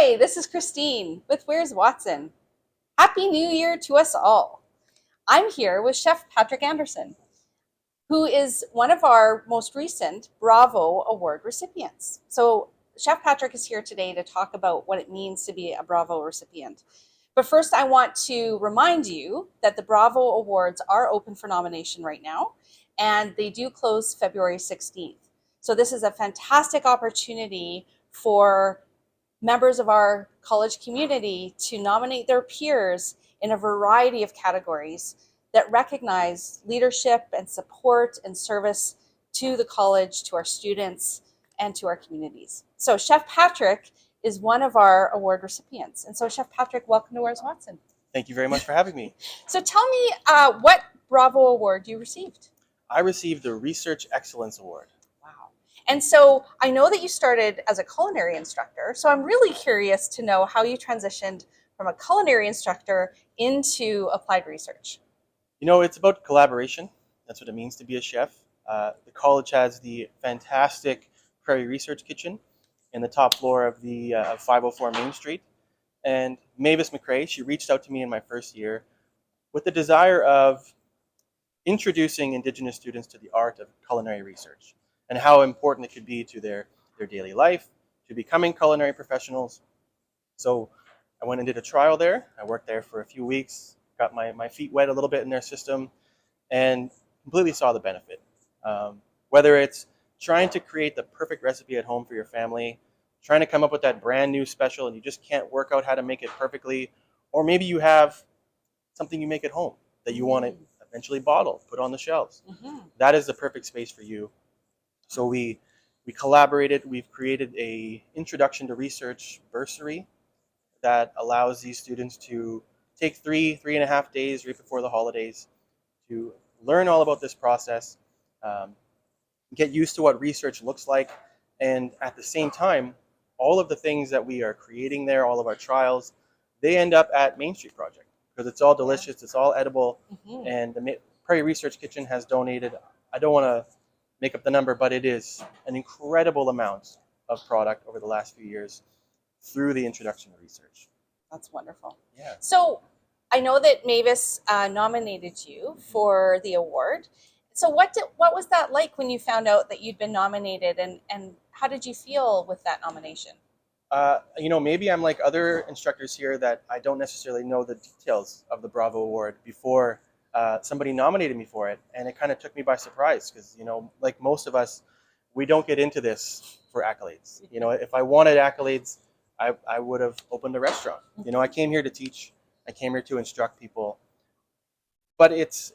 Hi, this is Christine with Where's Watson? Happy New Year to us all. I'm here with Chef Patrick Anderson, who is one of our most recent Bravo Award recipients. So, Chef Patrick is here today to talk about what it means to be a Bravo recipient. But first, I want to remind you that the Bravo Awards are open for nomination right now, and they do close February 16th. So, this is a fantastic opportunity for members of our college community to nominate their peers in a variety of categories that recognize leadership and support and service to the college, to our students, and to our communities. So Chef Patrick is one of our award recipients. And so Chef Patrick, welcome to Where's Watson? Thank you very much for having me. So tell me what Bravo Award you received. I received the Research Excellence Award. Wow. And so I know that you started as a culinary instructor. So I'm really curious to know how you transitioned from a culinary instructor into applied research. You know, it's about collaboration. That's what it means to be a chef. The college has the fantastic Prairie Research Kitchen in the top floor of the 504 Main Street. And Mavis McRae, she reached out to me in my first year with the desire of introducing Indigenous students to the art of culinary research and how important it could be to their daily life, to becoming culinary professionals. So I went and did a trial there. I worked there for a few weeks, got my feet wet a little bit in their system, and completely saw the benefit. Whether it's trying to create the perfect recipe at home for your family, trying to come up with that brand new special and you just can't work out how to make it perfectly, or maybe you have something you make at home that you want to eventually bottle, put on the shelves. That is the perfect space for you. So we collaborated. We've created a introduction to research bursary that allows these students to take 3.5 days right before the holidays to learn all about this process, get used to what research looks like, and at the same time, all of the things that we are creating there, all of our trials, they end up at Main Street Project because it's all delicious, it's all edible, and the Prairie Research Kitchen has donated, I don't want to make up the number, but it is an incredible amount of product over the last few years through the introduction to research. That's wonderful. Yeah. So I know that Mavis nominated you for the award. So what was that like when you found out that you'd been nominated, and how did you feel with that nomination? You know, maybe I'm like other instructors here that I don't necessarily know the details of the Bravo Award before somebody nominated me for it, and it kind of took me by surprise because, you know, like most of us, we don't get into this for accolades. You know, if I wanted accolades, I would have opened a restaurant. You know, I came here to teach. I came here to instruct people. But it's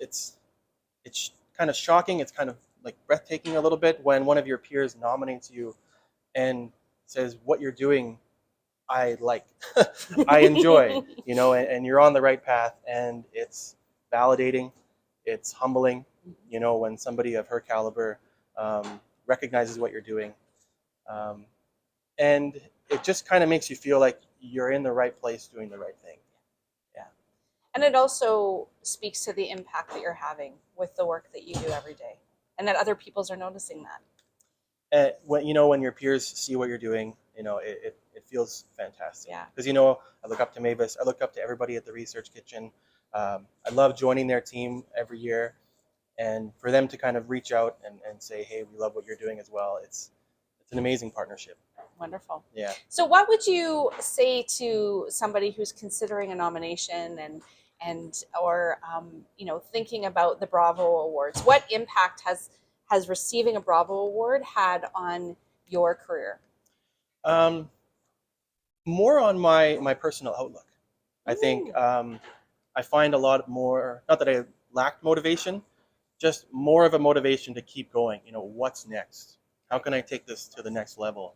kind of shocking. It's kind of like breathtaking a little bit when one of your peers nominates you and says what you're doing I like, I enjoy, you know, and you're on the right path, and it's validating, it's humbling, you know, when somebody of her caliber recognizes what you're doing. And it just kind of makes you feel like you're in the right place doing the right thing. Yeah. And it also speaks to the impact that you're having with the work that you do every day, and that other peoples are noticing that. And when your peers see what you're doing, you know, it feels fantastic. Yeah. Because, you know, I look up to Mavis. I look up to everybody at the Research Kitchen. I love joining their team every year. And for them to kind of reach out and say, hey, we love what you're doing as well, it's an amazing partnership. Wonderful. Yeah. So what would you say to somebody who's considering a nomination or thinking about the Bravo Awards? What impact has receiving a Bravo Award had on your career? More on my personal outlook. I think I find a lot more, not that I lacked motivation, just more of a motivation to keep going. You know, what's next? How can I take this to the next level?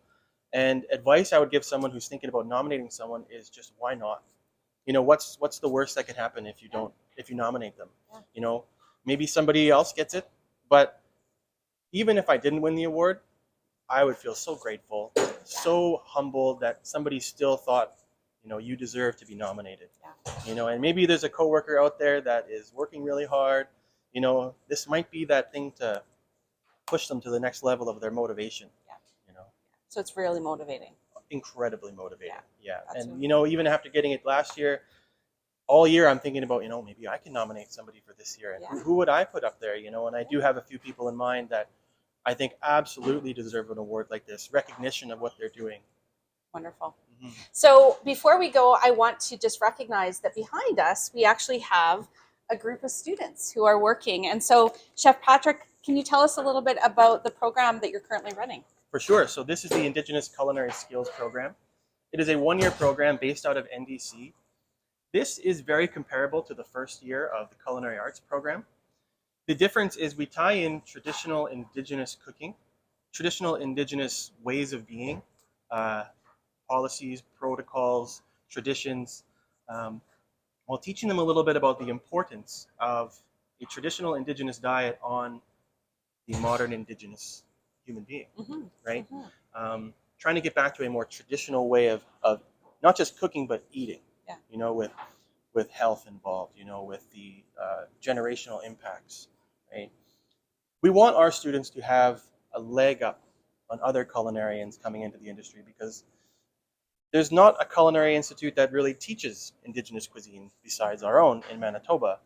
And advice I would give someone who's thinking about nominating someone is just why not? You know, what's the worst that can happen if you nominate them? You know, maybe somebody else gets it, but even if I didn't win the award, I would feel so grateful, so humbled that somebody still thought, you know, you deserve to be nominated. You know, and maybe there's a coworker out there that is working really hard. You know, this might be that thing to push them to the next level of their motivation. You know, so it's really motivating. incredibly motivating. Yeah. that's And, really even after getting it last year, all year I'm thinking about, maybe I can nominate somebody for this year. And Yeah. who would I put up there, And I do have a few people in mind that I think absolutely deserve an award like this, recognition of what they're doing. wonderful. Mhm. So before we go, I want to just recognize that behind us, we actually have a group of students who are working. And so, Chef Patrick, can you tell us a little bit about the program that you're currently running? For sure. So this is the Indigenous Culinary Skills Program. It is a one-year program based out of NDC. This is very comparable to the first year of the Culinary Arts program. The difference is we tie in traditional Indigenous cooking, traditional Indigenous ways of being, policies, protocols, traditions, while teaching them a little bit about the importance of a traditional Indigenous diet on the modern Indigenous human being, Mm-hmm. right? Mm-hmm. Trying to get back to a more traditional way of not just cooking, but eating, Yeah. with health involved, with the generational impacts, right? We want our students to have a leg up on other culinarians coming into the industry because there's not a culinary institute that really teaches Indigenous cuisine besides our own in Manitoba.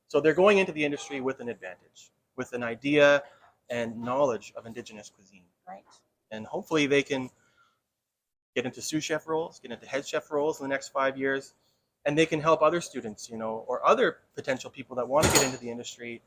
So they're going into the industry with an advantage, with an idea and knowledge of Indigenous cuisine. Right. And hopefully they can get into sous chef roles, get into head chef roles in the next 5 years, and they can help other students, or other potential people that want to get into the industry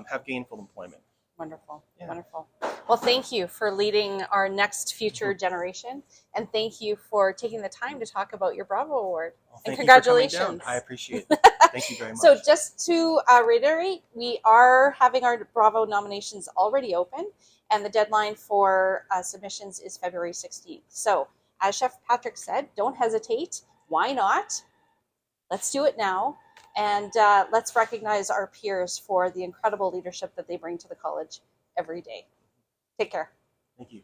have gainful employment. Wonderful. Yeah. Wonderful. Well, thank you for leading our next future generation. And thank you for taking the time to talk about your Bravo Award. Well, And thank you for coming congratulations. down. I appreciate it. Thank you very much. So just to reiterate, we are having our Bravo nominations already open, and the deadline for submissions is February 16th. So as Chef Patrick said, don't hesitate. Why not? Let's do it now. And let's recognize our peers for the incredible leadership that they bring to the college every day. Take care. Thank you.